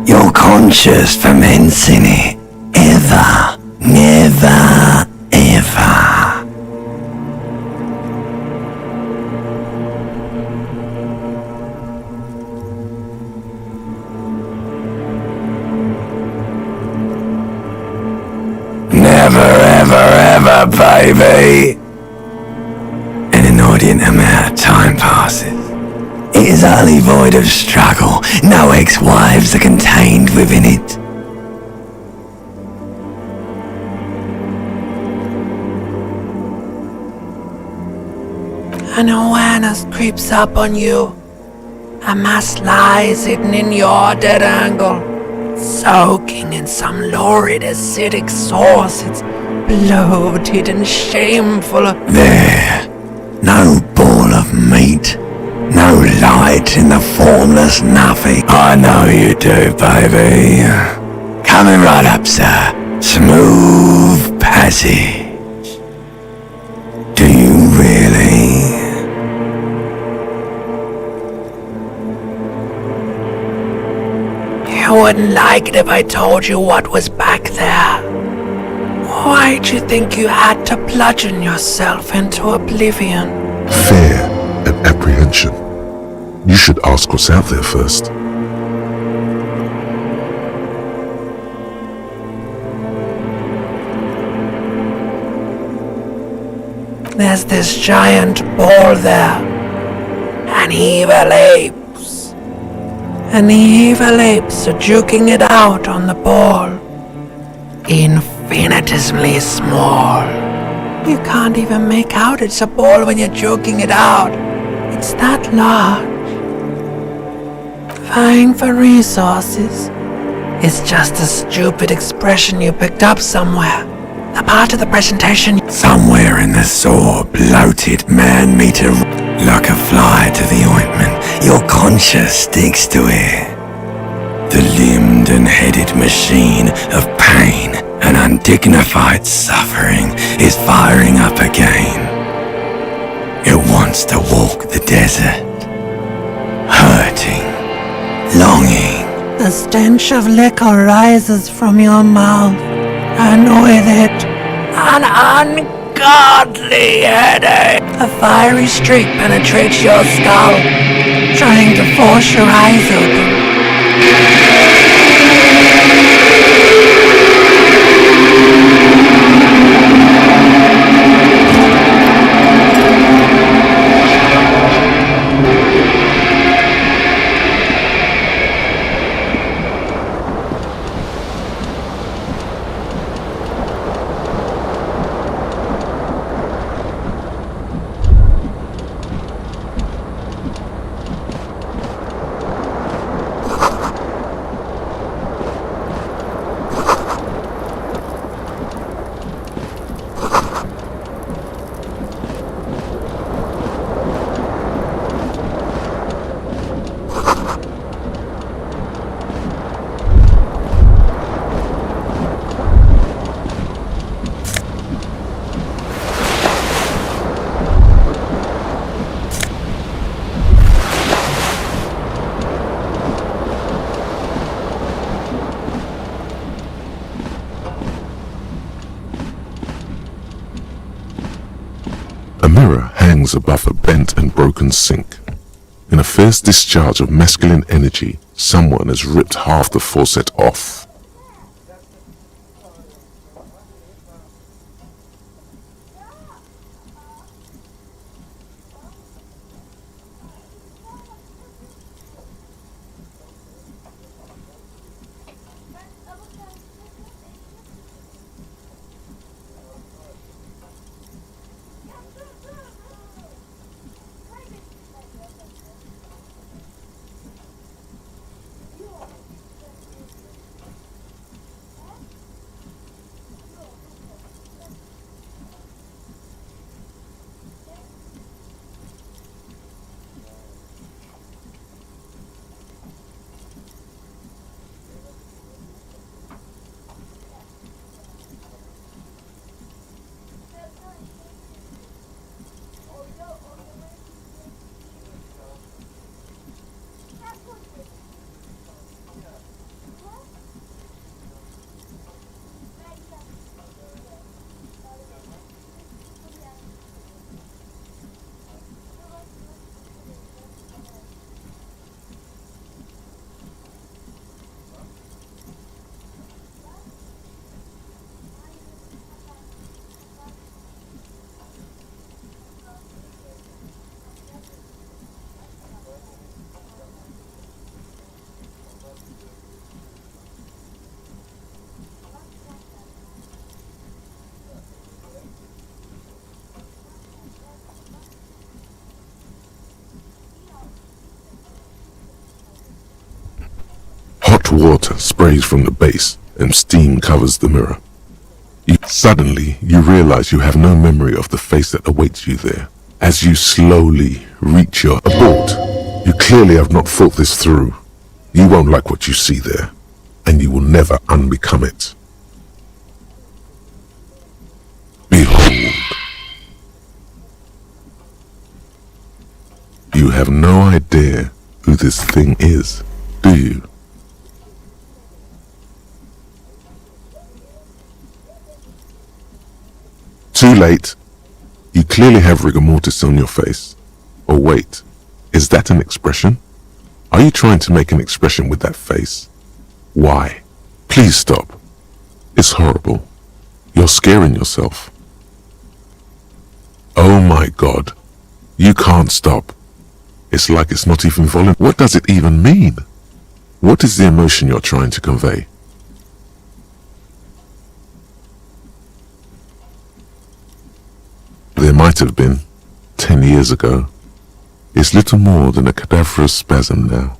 Your conscious ferments in it. Ever. Never. Ever. Never, ever, baby. An inordinate amount of time passes. It is utterly void of struggle. No ex-wives are contained within it. An awareness creeps up on you. A mass lies hidden in your dead angle, soaking in some lurid acidic source. It's bloated and shameful. There. No ball of meat. No light in the formless nothing. I know you do, baby. Coming right up, sir. Smooth passage. Do you really? You wouldn't like it if I told you what was back there. Why'd you think you had to bludgeon yourself into oblivion? Fear and apprehension. You should ask what's out there first. There's this giant ball there. An evil apes. And the evil apes are juking it out on the ball. Infinitesimally small. You can't even make out it's a ball when you're joking it out. It's that large. Vying for resources is just a stupid expression you picked up somewhere. A part of the presentation. Somewhere in the sore, bloated man-meter, like a fly to the ointment, your conscience sticks to it. The limbed and headed machine of pain and undignified suffering is firing up again. It wants to walk the desert, hurting, longing. The stench of liquor rises from your mouth, and with it, an ungodly headache. A fiery streak penetrates your skull, trying to force your eyes open. A mirror hangs above a bent and broken sink. In a fierce discharge of masculine energy, someone has ripped half the faucet off. Water sprays from the base and steam covers the mirror. Suddenly, you realize you have no memory of the face that awaits you there. As you slowly reach your abort, you clearly have not thought this through. You won't like what you see there, and you will never unbecome it. Behold. You have no idea who this thing is, do you? Too late. You clearly have rigor mortis on your face. Or wait, is that an expression? Are you trying to make an expression with that face? Why? Please stop. It's horrible. You're scaring yourself. Oh my God. You can't stop. It's like it's not even voluntary. What does it even mean? What is the emotion you're trying to convey? There might have been, 10 years ago. It's little more than a cadaverous spasm now.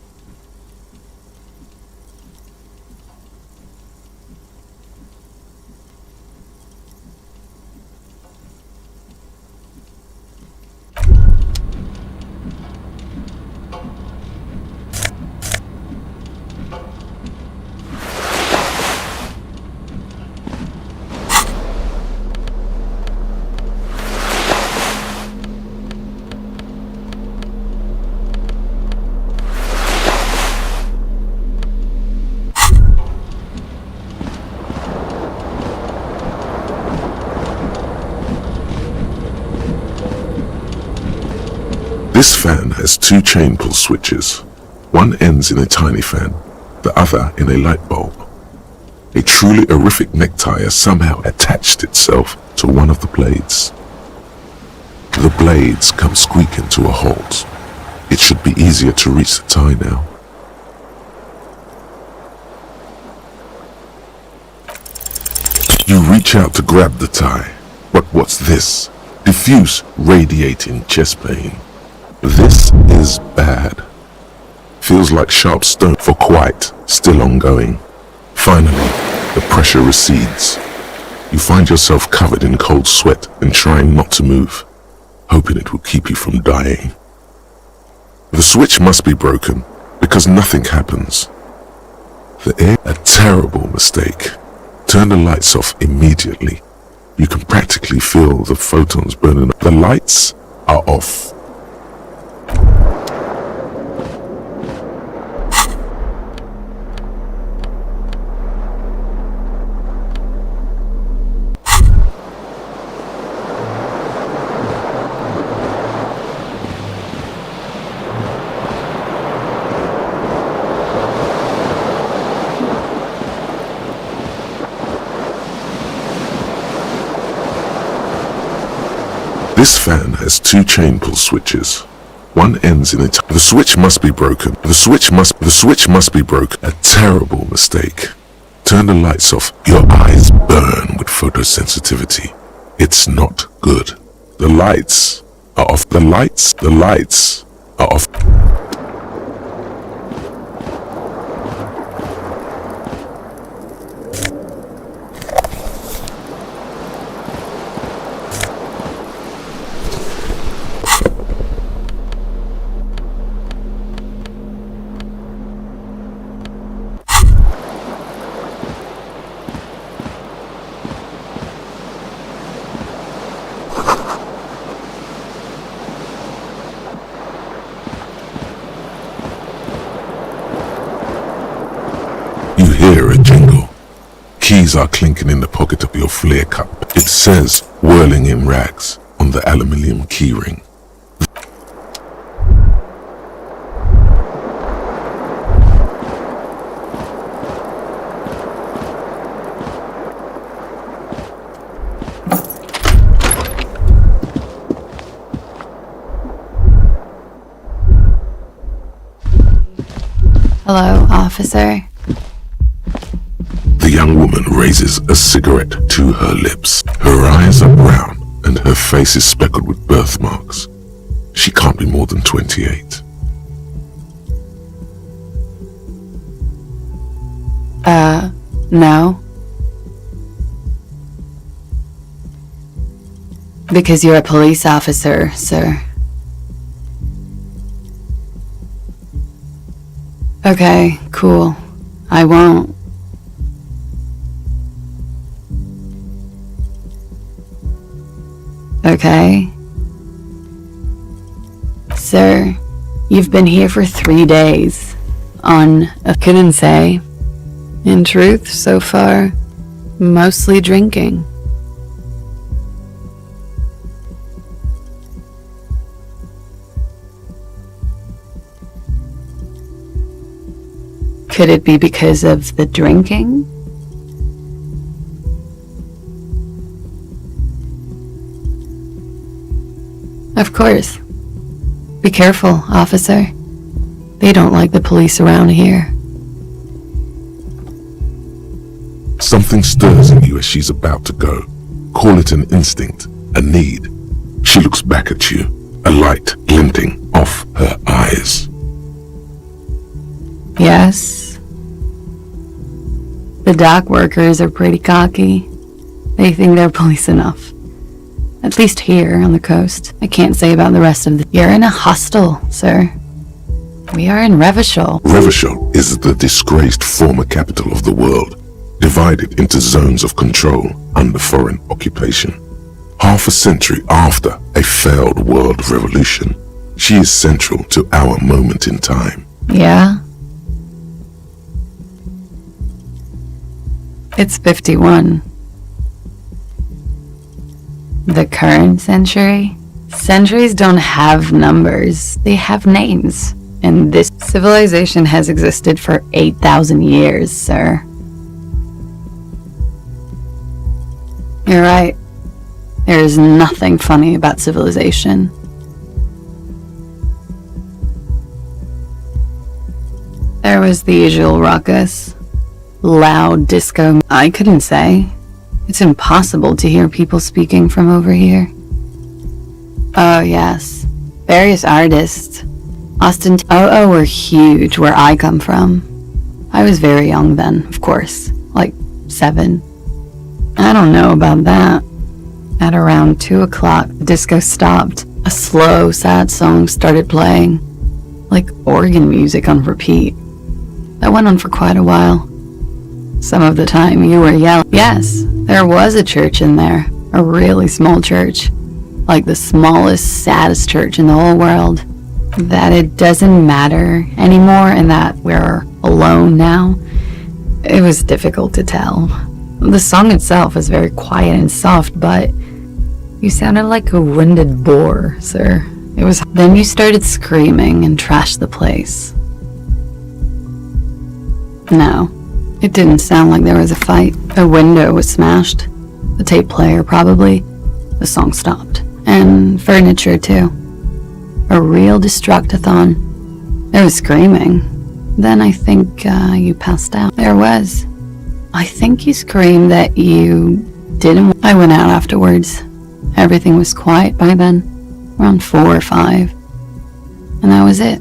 This fan has two chain pull switches. One ends in a tiny fan, the other in a light bulb. A truly horrific necktie has somehow attached itself to one of the blades. The blades come squeaking to a halt. It should be easier to reach the tie now. You reach out to grab the tie, but what's this? Diffuse, radiating chest pain. This is bad. Feels like sharp stone for quite, still ongoing. Finally, the pressure recedes. You find yourself covered in cold sweat and trying not to move, hoping it will keep you from dying. The switch must be broken, because nothing happens. A terrible mistake. Turn the lights off immediately. You can practically feel the photons burning up. The lights are off. This fan has two chain pull switches. One ends in a the switch must be broken. The switch must be broken. A terrible mistake. Turn the lights off. Your eyes burn with photosensitivity. It's not good. The lights are off. The lights are off. You hear a jingle. Keys are clinking in the pocket of your flare cup. It says, whirling in rags, on the aluminium keyring. Hello, officer. The young woman raises a cigarette to her lips. Her eyes are brown and her face is speckled with birthmarks. She can't be more than 28. No. Because you're a police officer, sir. Okay, cool. I won't. Okay. Sir, you've been here for 3 days. I couldn't say. In truth, so far, mostly drinking. Could it be because of the drinking? Of course. Be careful, officer. They don't like the police around here. Something stirs in you as she's about to go. Call it an instinct, a need. She looks back at you, a light glinting off her eyes. Yes. The dock workers are pretty cocky. They think they're police enough. At least here on the coast. I can't say about the rest of the... You're in a hostel, sir. We are in Revachol. Revachol is the disgraced former capital of the world, divided into zones of control under foreign occupation. Half a century after a failed world revolution, she is central to our moment in time. Yeah? It's 51. The current century? Centuries don't have numbers, they have names. And this civilization has existed for 8,000 years, sir. You're right. There is nothing funny about civilization. There was the usual ruckus. Loud disco. I couldn't say. It's impossible to hear people speaking from over here. Oh yes. Various artists. Oh, were huge where I come from. I was very young then, of course. Like 7. I don't know about that. At around 2 o'clock, the disco stopped. A slow, sad song started playing. Like organ music on repeat. That went on for quite a while. Some of the time you were yelling. Yes, there was a church in there. A really small church. Like the smallest, saddest church in the whole world. That it doesn't matter anymore and that we're alone now. It was difficult to tell. The song itself was very quiet and soft, but you sounded like a winded boar, sir. It was. Then you started screaming and trashed the place. No, it didn't sound like there was a fight. A window was smashed. The tape player probably. The song stopped. And furniture too. A real destructathon. There was screaming. Then I think you passed out. There was. I think you screamed that you didn't. I went out afterwards. Everything was quiet by then. Around 4 or 5. And that was it.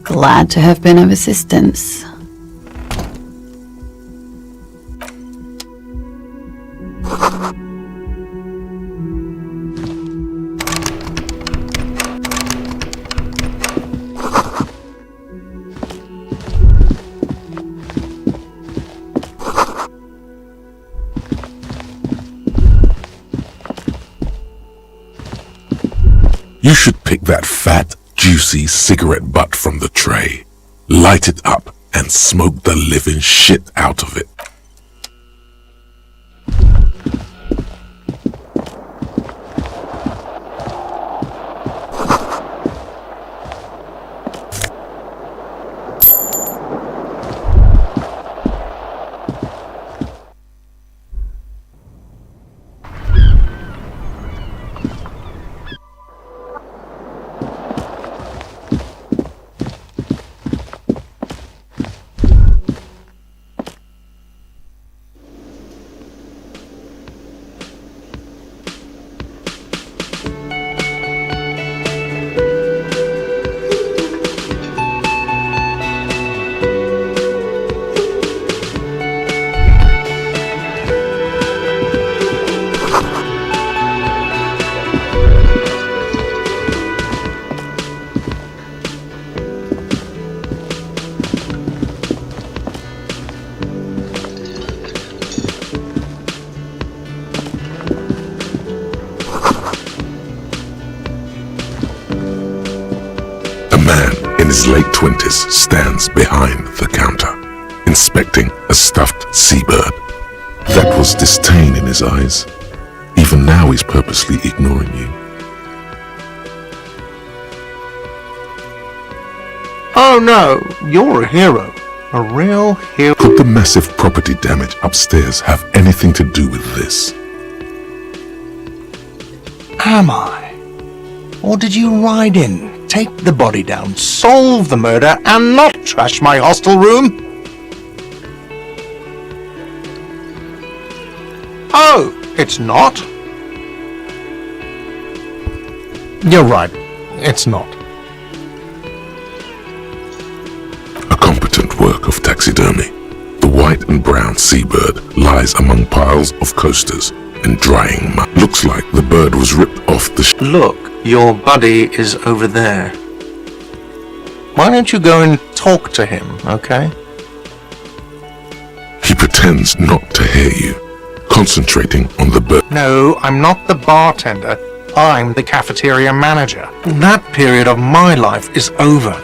Glad to have been of assistance. You should pick that fat, juicy cigarette butt from the tray, light it up, and smoke the living shit out of it. his late 20s, stands behind the counter, inspecting a stuffed seabird. That was disdain in his eyes. Even now he's purposely ignoring you. Oh no, you're a hero. A real hero. Could the massive property damage upstairs have anything to do with this? Am I? Or did you ride in, take the body down, solve the murder, and not trash my hostel room? Oh, it's not? You're right, it's not. A competent work of taxidermy. The white and brown seabird lies among piles of coasters and drying mud. Looks like the bird was ripped off the Look, your buddy is over there. Why don't you go and talk to him, okay? He pretends not to hear you, concentrating on the bird. No, I'm not the bartender. I'm the cafeteria manager. That period of my life is over.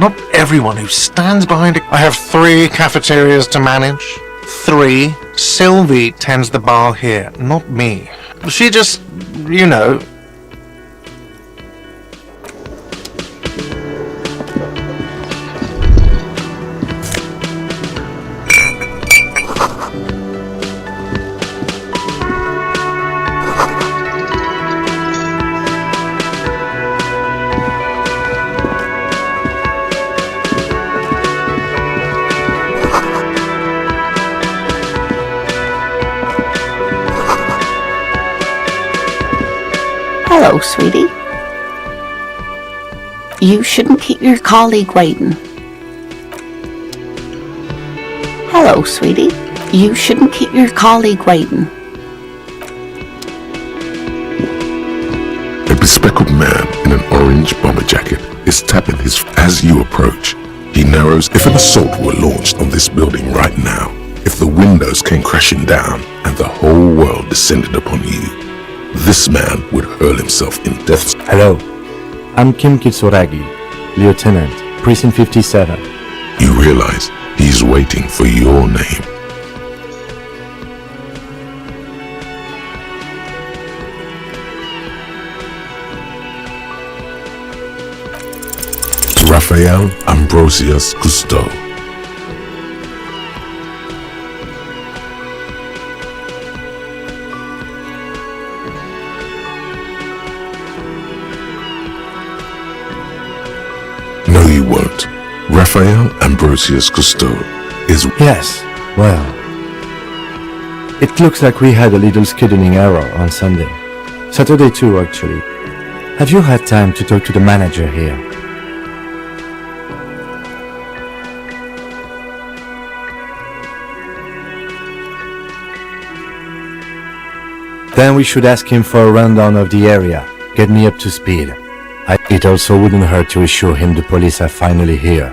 Not everyone who stands behind I have 3 cafeterias to manage. 3. Sylvie tends the bar here, not me. She just, you know... Hello, sweetie. You shouldn't keep your colleague waiting. Hello, sweetie. You shouldn't keep your colleague waiting. A bespectacled man in an orange bomber jacket is tapping his... As you approach, he narrows. If an assault were launched on this building right now, if the windows came crashing down and the whole world descended upon you, this man would hurl himself in death's... Hello, I'm Kim Kitsuragi, Lieutenant, Precinct 57. You realize he's waiting for your name. Raphael Ambrosius Cousteau. No, you won't. Raphael Ambrosius Cousteau is... Yes, well, it looks like we had a little scheduling error on Sunday. Saturday too, actually. Have you had time to talk to the manager here? Then we should ask him for a rundown of the area. Get me up to speed. It also wouldn't hurt to assure him the police are finally here.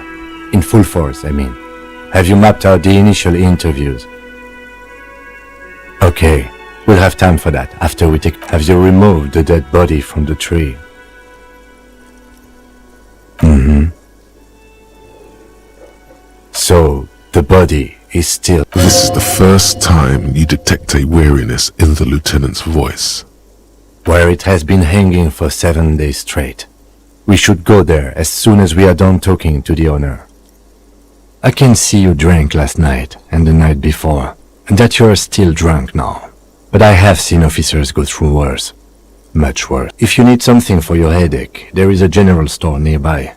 In full force, I mean. Have you mapped out the initial interviews? Okay, we'll have time for that after we take... Have you removed the dead body from the tree? So, the body is still... This is the first time you detect a weariness in the lieutenant's voice. Where it has been hanging for 7 days straight. We should go there as soon as we are done talking to the owner. I can see you drank last night and the night before, and that you are still drunk now. But I have seen officers go through worse. Much worse. If you need something for your headache, there is a general store nearby.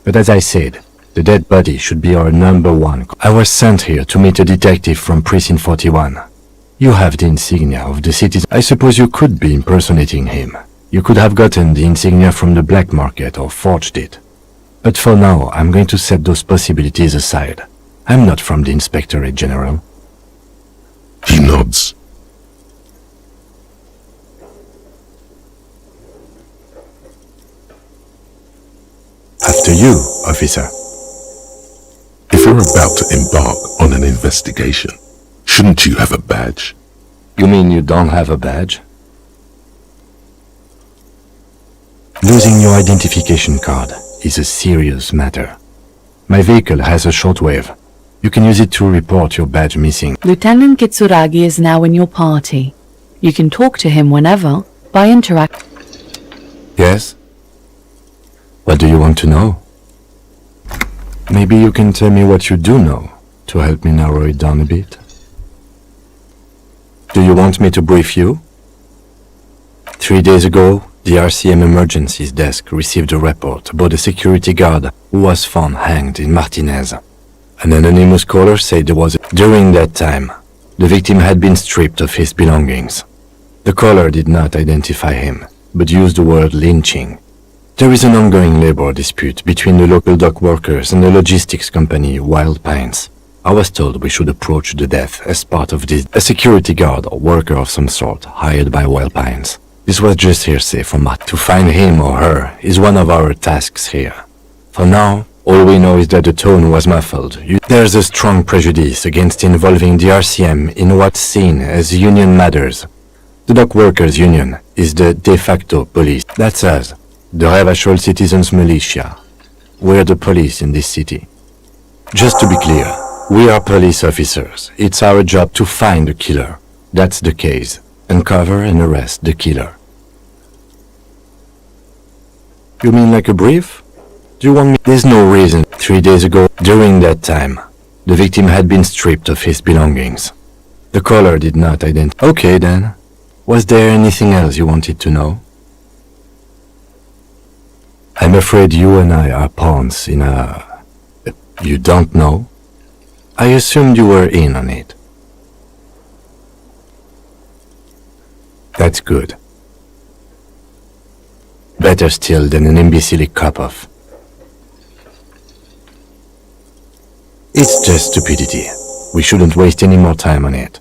But as I said, the dead body should be our #1. I was sent here to meet a detective from Precinct 41. You have the insignia of the city. I suppose you could be impersonating him. You could have gotten the insignia from the black market or forged it. But for now, I'm going to set those possibilities aside. I'm not from the Inspectorate General. He nods. After you, officer. If you're about to embark on an investigation, shouldn't you have a badge? You mean you don't have a badge? Losing your identification card is a serious matter. My vehicle has a shortwave. You can use it to report your badge missing. Lieutenant Kitsuragi is now in your party. You can talk to him whenever by interact. Yes? What do you want to know? Maybe you can tell me what you do know to help me narrow it down a bit. Do you want me to brief you? 3 days ago, the RCM Emergencies Desk received a report about a security guard who was found hanged in Martinez. An anonymous caller said there was... During that time, the victim had been stripped of his belongings. The caller did not identify him, but used the word lynching. There is an ongoing labor dispute between the local dock workers and the logistics company Wild Pines. I was told we should approach the death as part of this. A security guard or worker of some sort hired by Wild Pines. This was just hearsay from Matt. To find him or her is one of our tasks here. For now, all we know is that the tone was muffled. There's a strong prejudice against involving the RCM in what's seen as union matters. The Dock Workers Union is the de facto police. That's us, the Revachol Citizens Militia. We're the police in this city. Just to be clear, we are police officers. It's our job to find the killer. That's the case. Uncover and arrest the killer. You mean like a brief? Do you want me? There's no reason. 3 days ago, during that time, the victim had been stripped of his belongings. The caller did not identify. Okay then. Was there anything else you wanted to know? I'm afraid you and I are pawns in a... You don't know? I assumed you were in on it. That's good. Better still than an imbecile cop-off. It's just stupidity. We shouldn't waste any more time on it.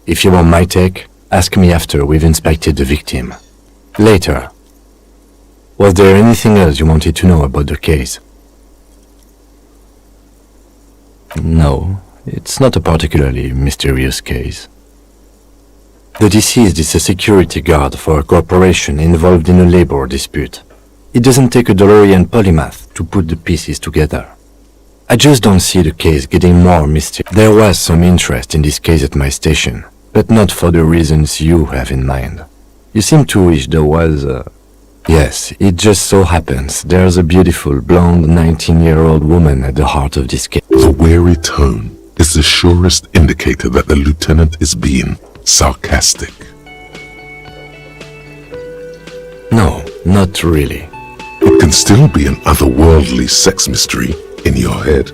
If you want my take, ask me after we've inspected the victim. Later. Was there anything else you wanted to know about the case? No, it's not a particularly mysterious case. The deceased is a security guard for a corporation involved in a labor dispute. It doesn't take a DeLorean polymath to put the pieces together. I just don't see the case getting more mysterious. There was some interest in this case at my station, but not for the reasons you have in mind. You seem to wish there was a... Yes, it just so happens there's a beautiful blonde 19-year-old woman at the heart of this case. The weary tone is the surest indicator that the lieutenant is being sarcastic. No, not really. It can still be an otherworldly sex mystery in your head.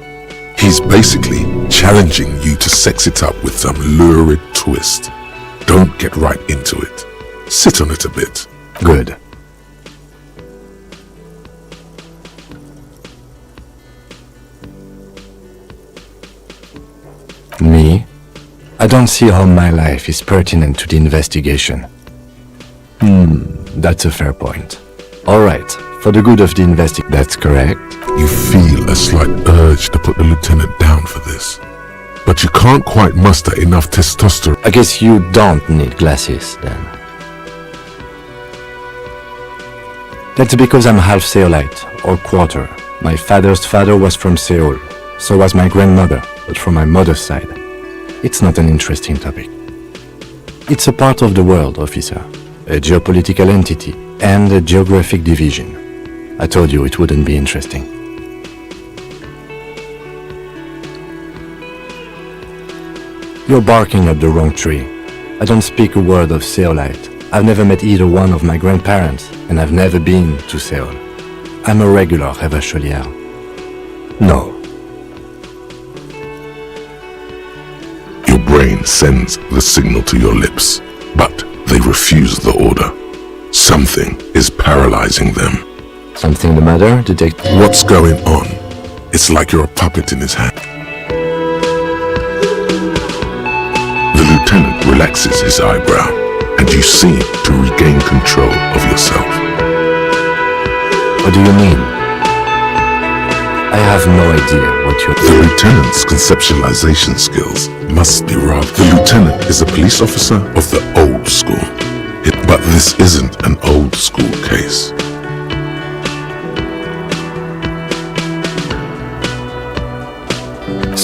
He's basically challenging you to sex it up with some lurid twist. Don't get right into it. Sit on it a bit. Good. Me? I don't see how my life is pertinent to the investigation. That's a fair point. Alright, for the good of the investigation. That's correct. You feel a slight urge to put the lieutenant down for this, but you can't quite muster enough testosterone. I guess you don't need glasses, then. That's because I'm half Seolite, or quarter. My father's father was from Seoul, so was my grandmother, but from my mother's side. It's not an interesting topic. It's a part of the world, officer. A geopolitical entity and a geographic division. I told you it wouldn't be interesting. You're barking up the wrong tree. I don't speak a word of Seolite. I've never met either one of my grandparents, and I've never been to Seoul. I'm a regular Revacholier. No. Your brain sends the signal to your lips, but they refuse the order. Something is paralyzing them. Something the matter, detective? What's going on? It's like you're a puppet in his hand. The lieutenant relaxes his eyebrow, and you seem to regain control of yourself. What do you mean? I have no idea what you're... The lieutenant's conceptualization skills must be rather... The lieutenant is a police officer of the old school. But this isn't an old school case.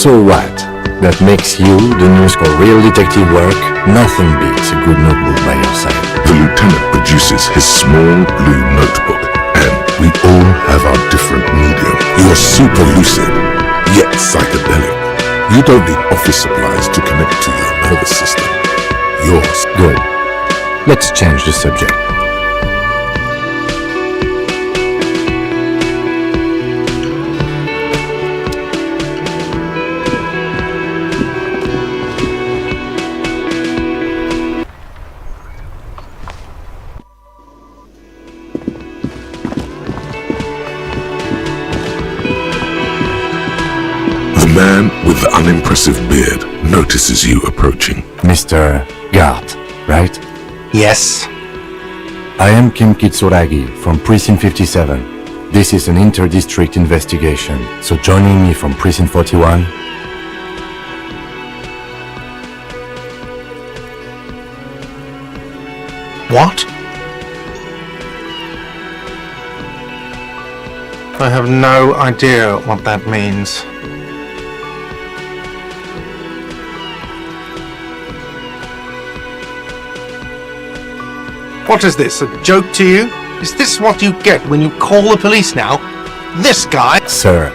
So what? That makes you the news for real detective work? Nothing beats a good notebook by your side. The lieutenant produces his small blue notebook, and we all have our different medium. You're super lucid, yet psychedelic. You don't need office supplies to connect to your nervous system. Yours. Good. Let's change the subject. The man with the unimpressive beard notices you approaching. Mr. Gart, right? Yes. I am Kim Kitsuragi from Precinct 57. This is an inter-district investigation, so joining me from Precinct 41... What? I have no idea what that means. What is this, a joke to you? Is this what you get when you call the police now? This guy? Sir,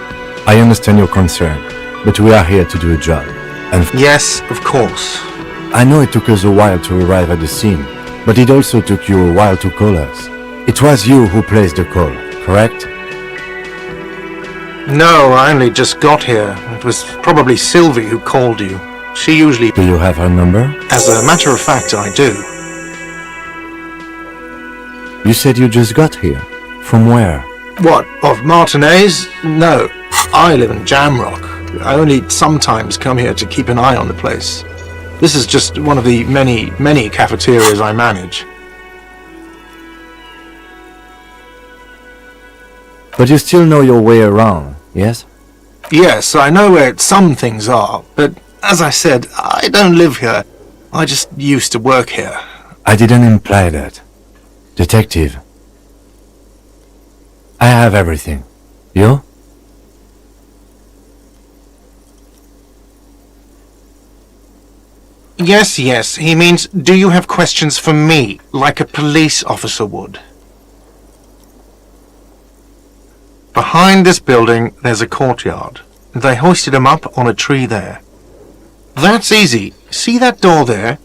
I understand your concern, but we are here to do a job. And Yes, of course. I know it took us a while to arrive at the scene, but it also took you a while to call us. It was you who placed the call, correct? No, I only just got here. It was probably Sylvie who called you. She usually... Do you have her number? As a matter of fact, I do. You said you just got here. From where? What, of Martinez? No, I live in Jamrock. I only sometimes come here to keep an eye on the place. This is just one of the many cafeterias I manage. But you still know your way around, yes? Yes, I know where some things are, but as I said, I don't live here. I just used to work here. I didn't imply that. Detective. I have everything. You? Yes, he means, do you have questions for me, like a police officer would? Behind this building, there's a courtyard. They hoisted him up on a tree there. That's easy. See that door there?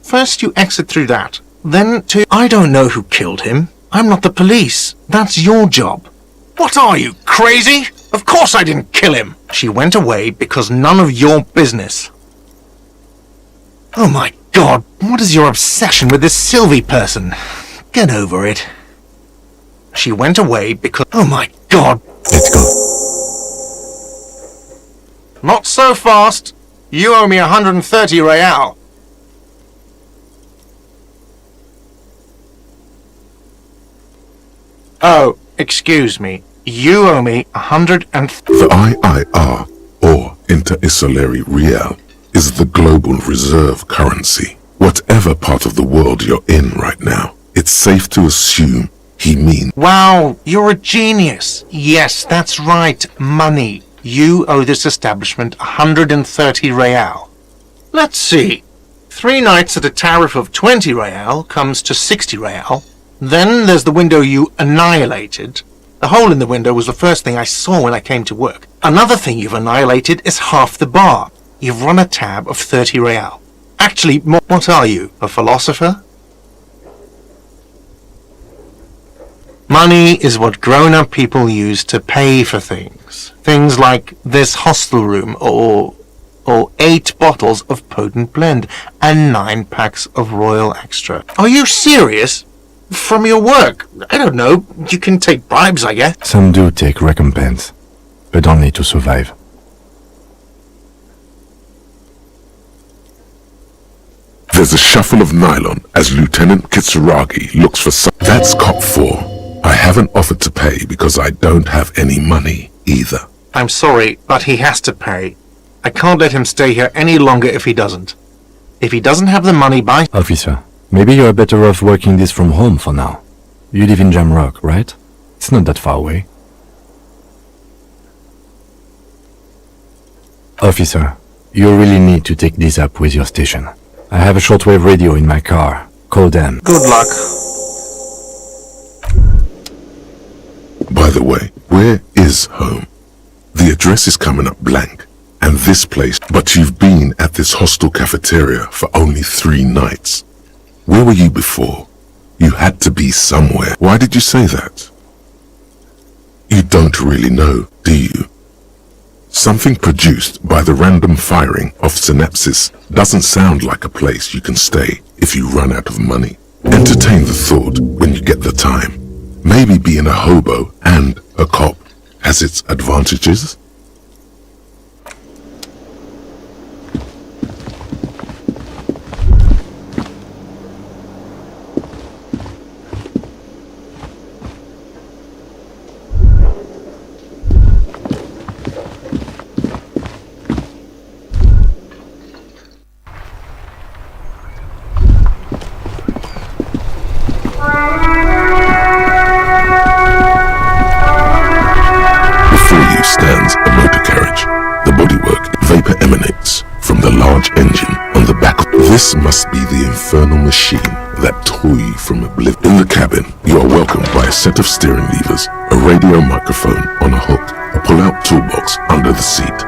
First you exit through that. Then to... I don't know who killed him. I'm not the police. That's your job. What are you, crazy? Of course I didn't kill him. She went away because none of your business. Oh my God, what is your obsession with this Sylvie person? Get over it. She went away because... Oh my God. Let's go. Not so fast. You owe me 130 real. Oh, excuse me. You owe me 100 and... The IIR, or Inter-Isolary Real, is the global reserve currency. Whatever part of the world you're in right now, it's safe to assume he means... Wow, you're a genius. Yes, that's right. Money. You owe this establishment 130 real. Let's see. 3 nights at a tariff of 20 real comes to 60 real. Then there's the window you annihilated. The hole in the window was the first thing I saw when I came to work. Another thing you've annihilated is half the bar. You've run a tab of 30 real. Actually, what are you, a philosopher? Money is what grown-up people use to pay for things. Things like this hostel room, or 8 bottles of potent blend, and 9 packs of Royal Extra. Are you serious? From your work? I don't know. You can take bribes, I guess. Some do take recompense, but only to survive. There's a shuffle of nylon as Lieutenant Kitsuragi looks for some... That's cop 4. I haven't offered to pay because I don't have any money either. I'm sorry, but he has to pay. I can't let him stay here any longer if he doesn't. If he doesn't have the money by... Officer, maybe you're better off working this from home for now. You live in Jamrock, right? It's not that far away. Officer, you really need to take this up with your station. I have a shortwave radio in my car. Call them. Good luck. By the way, where is home? The address is coming up blank. And this place, but you've been at this hostel cafeteria for only 3 nights. Where were you before? You had to be somewhere. Why did you say that? You don't really know, do you? Something produced by the random firing of synapses doesn't sound like a place you can stay if you run out of money. Entertain the thought when you get the time. Maybe being a hobo and a cop has its advantages. Stands a motor carriage. The bodywork vapor emanates from the large engine on the back. This must be the infernal machine that tore you from oblivion. In the cabin, you are welcomed by a set of steering levers, a radio microphone on a hook, a pull-out toolbox under the seat,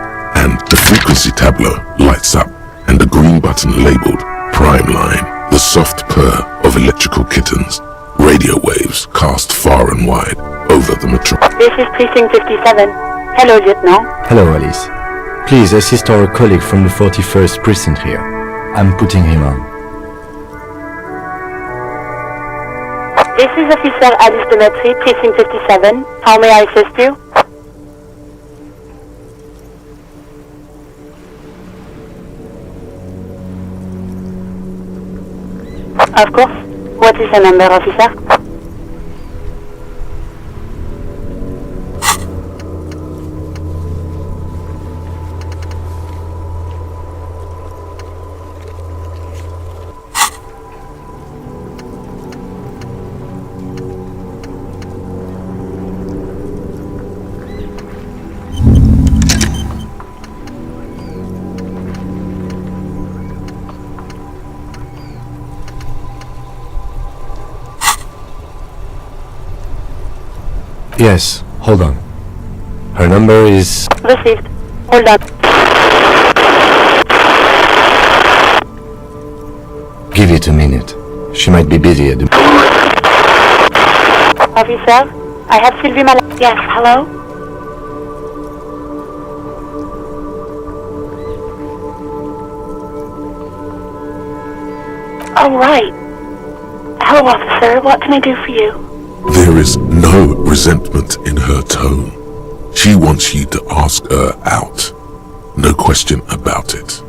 and the frequency tableau lights up, and a green button labeled Prime Line. The soft purr of electrical kittens. Radio waves cast far and wide over the metro. This is Precinct 57. Hello, Lieutenant. Hello, Alice. Please assist our colleague from the 41st precinct here. I'm putting him on. This is Officer Alice Demetri, Precinct 57. How may I assist you? Of course. What is the number, officer? Yes, hold on. Her number is... Received. Hold on. Give it a minute. She might be busy at the... Officer, I have Sylvie Mal... Yes, hello? Oh, right. Hello, officer. What can I do for you? There is no resentment in her tone. She wants you to ask her out. No question about it.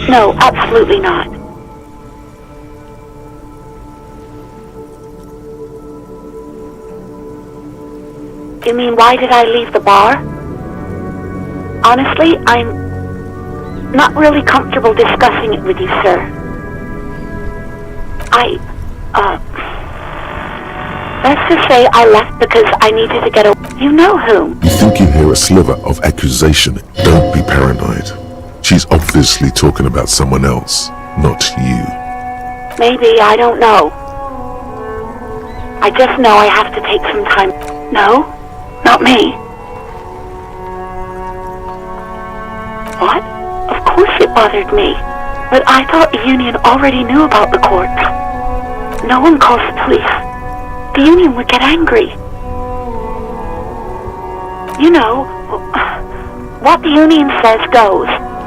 No, absolutely not. You mean, why did I leave the bar? Honestly, I'm not really comfortable discussing it with you, sir. Let's just say I left because I needed to get away. You know whom? You think you hear a sliver of accusation? Don't be paranoid. She's obviously talking about someone else, not you. Maybe, I don't know. I just know I have to take some time. No, not me. What? Of course it bothered me. But I thought the union already knew about the court. No one calls the police. The union would get angry. You know, what the union says goes.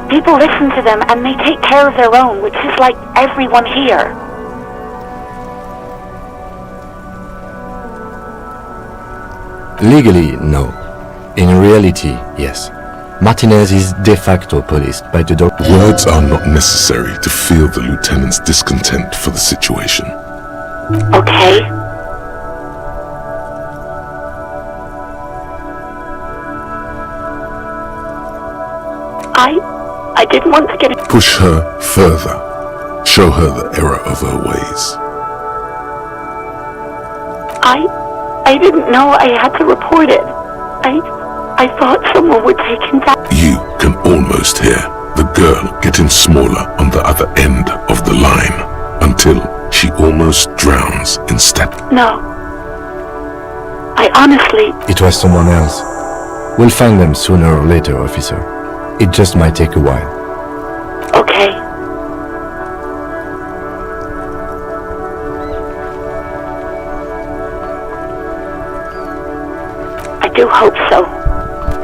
People listen to them and they take care of their own, which is like everyone here. Legally, no. In reality, yes. Martinez is de facto policed by the doctor. Words are not necessary to feel the lieutenant's discontent for the situation. Okay. I didn't want to get it. Push her further. Show her the error of her ways. I didn't know I had to report it. I thought someone would take him down. You can almost hear the girl getting smaller on the other end of the line until she almost drowns in static. No. I honestly... It was someone else. We'll find them sooner or later, officer. It just might take a while. Okay. I do hope so.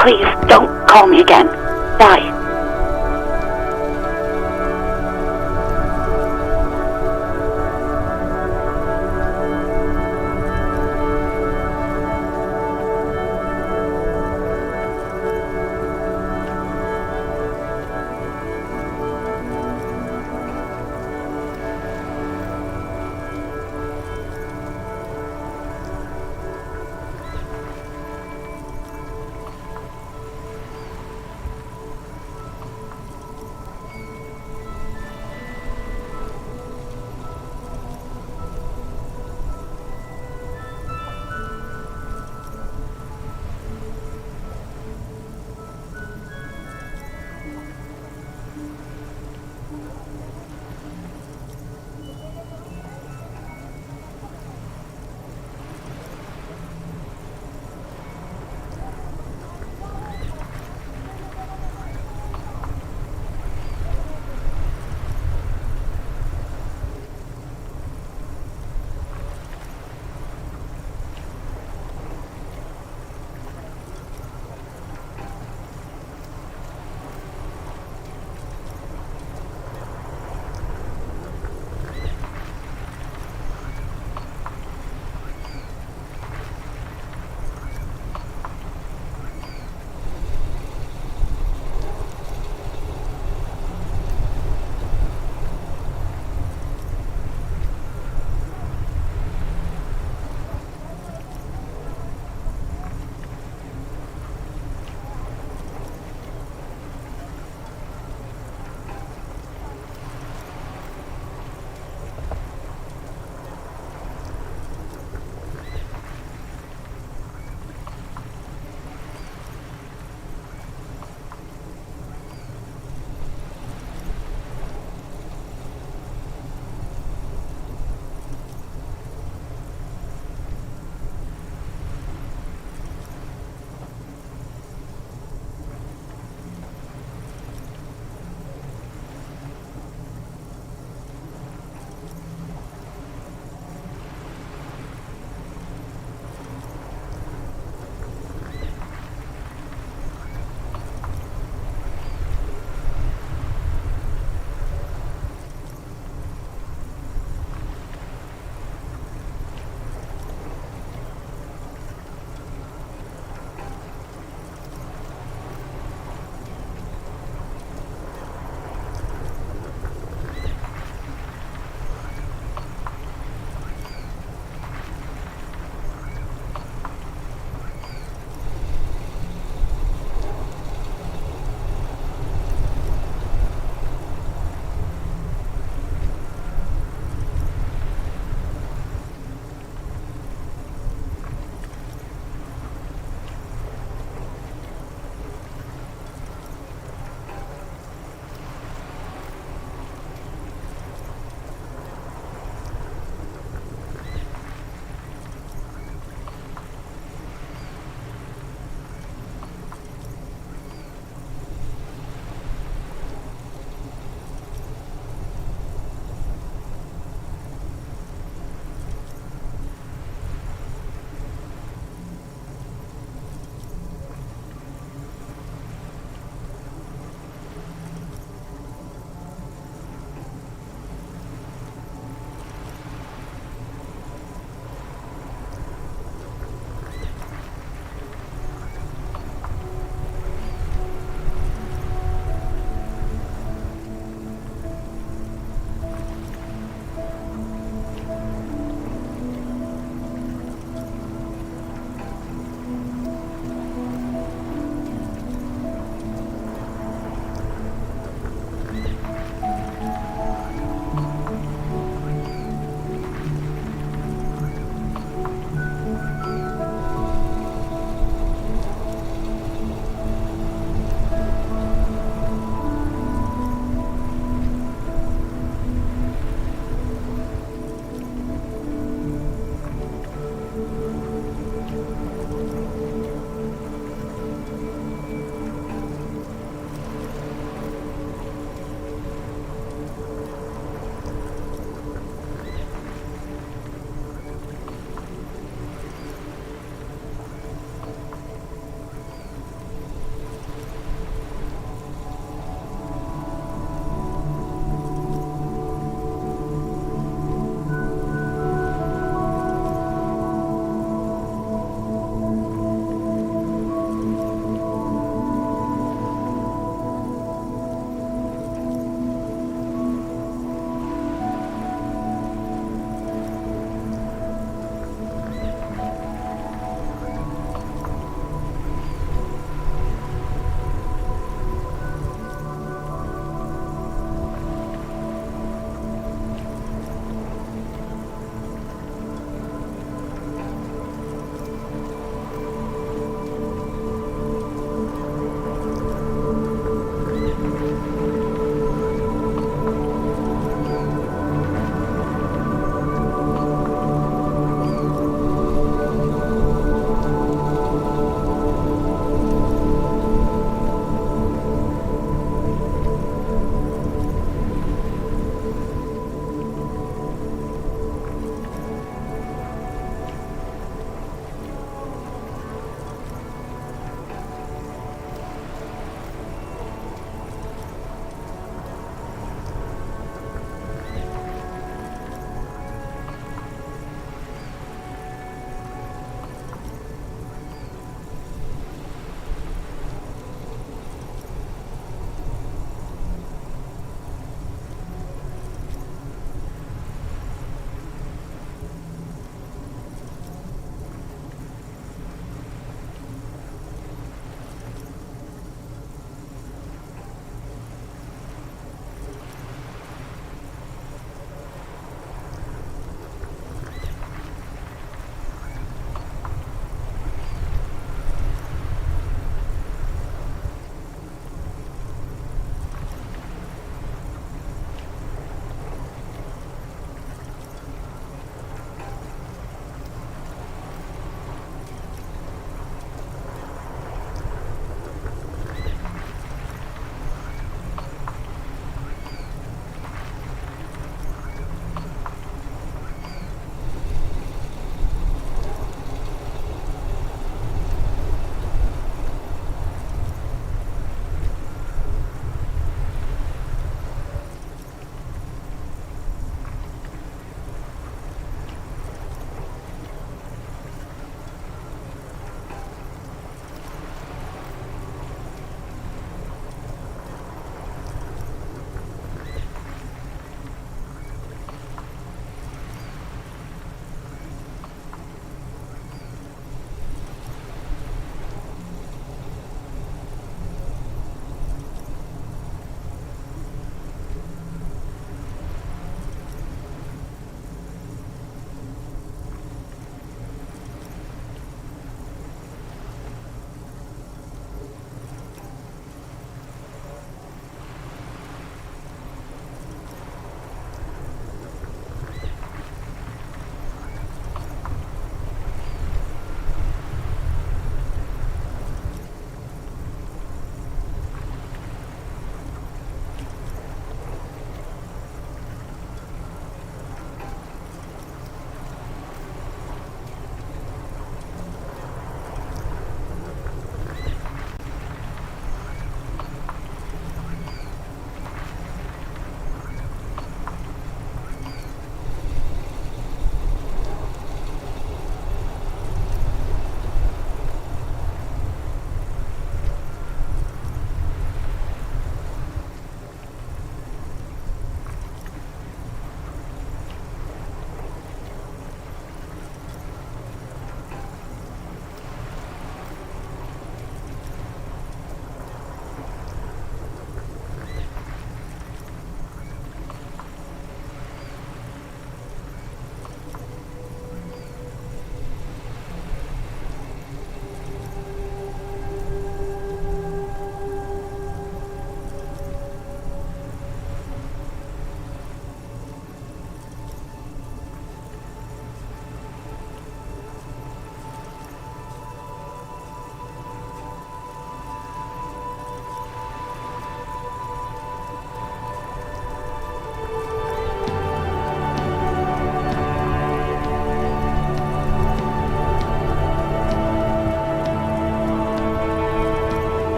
Please, don't call me again. Bye.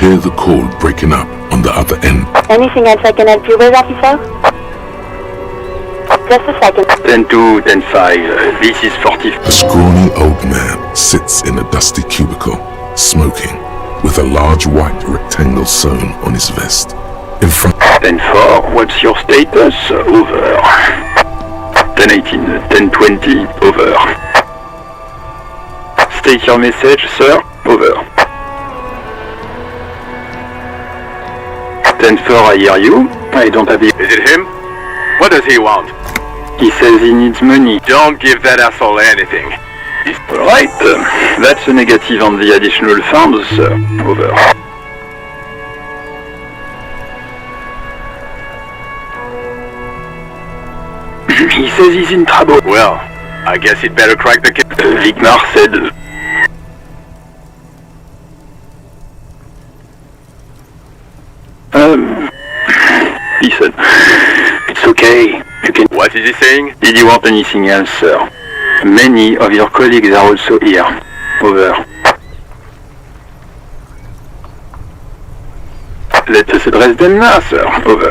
hear the call breaking up on the other end. Anything else I can help you with, officer? Just a second. 10-2, 10-5, this is 40. A scrawny old man sits in a dusty cubicle, smoking, with a large white rectangle sewn on his vest. In front. 10-4, what's your status? Over. 10-18, 10-20, over. State your message, sir. Over. 10-4, I hear you. I don't have the... Is it him? What does he want? He says he needs money. Don't give that asshole anything. Right, that's a negative on the additional funds, sir. Over. He says he's in trouble. Well, I guess he'd better crack the case. Vigmar said... Listen, it's okay. You can... What is he saying? Did you want anything else, sir? Many of your colleagues are also here. Over. Let us address them now, sir. Over.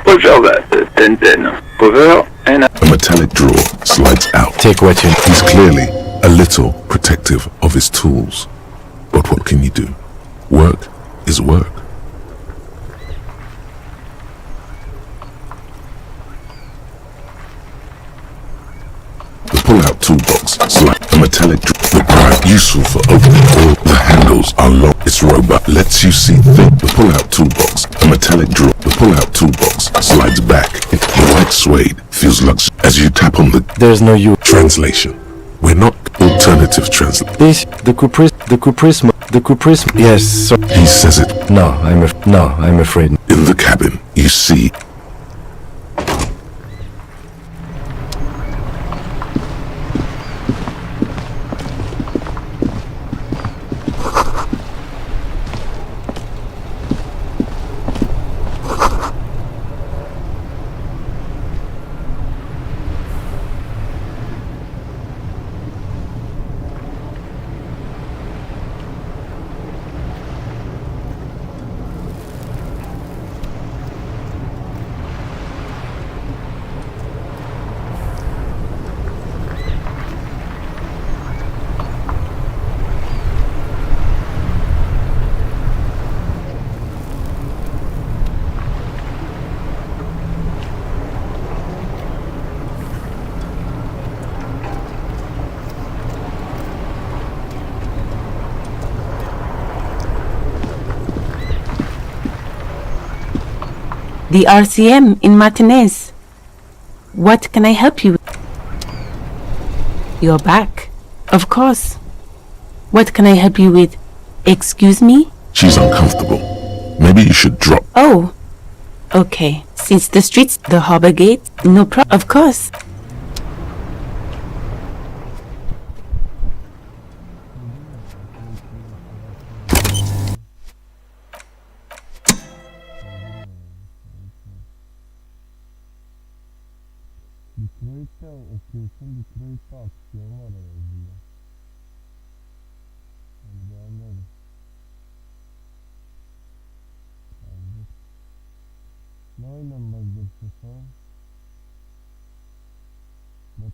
Roger that. 10-10. Over and... A metallic drawer slides out. Take what you need. He's clearly a little protective of his tools. But what can you do? Work is work. The pull-out toolbox slides a metallic drawer. The pry useful for opening all the handles are long. It's robust. Lets you see things. The pull-out toolbox, a metallic drawer. The pull-out toolbox slides back. The white suede feels luxurious as you tap on the... There's no you. Translation. We're not alternative translation. This, the Kuprisma, yes, so... He says it. No, I'm afraid. In the cabin, you see... The RCM in Martinez. What can I help you with? You're back. Of course. What can I help you with? Excuse me? She's uncomfortable. Maybe you should drop. Oh. Okay. Since the streets, the harbor gate, no problem. Of course. No hay nada más del sofá. La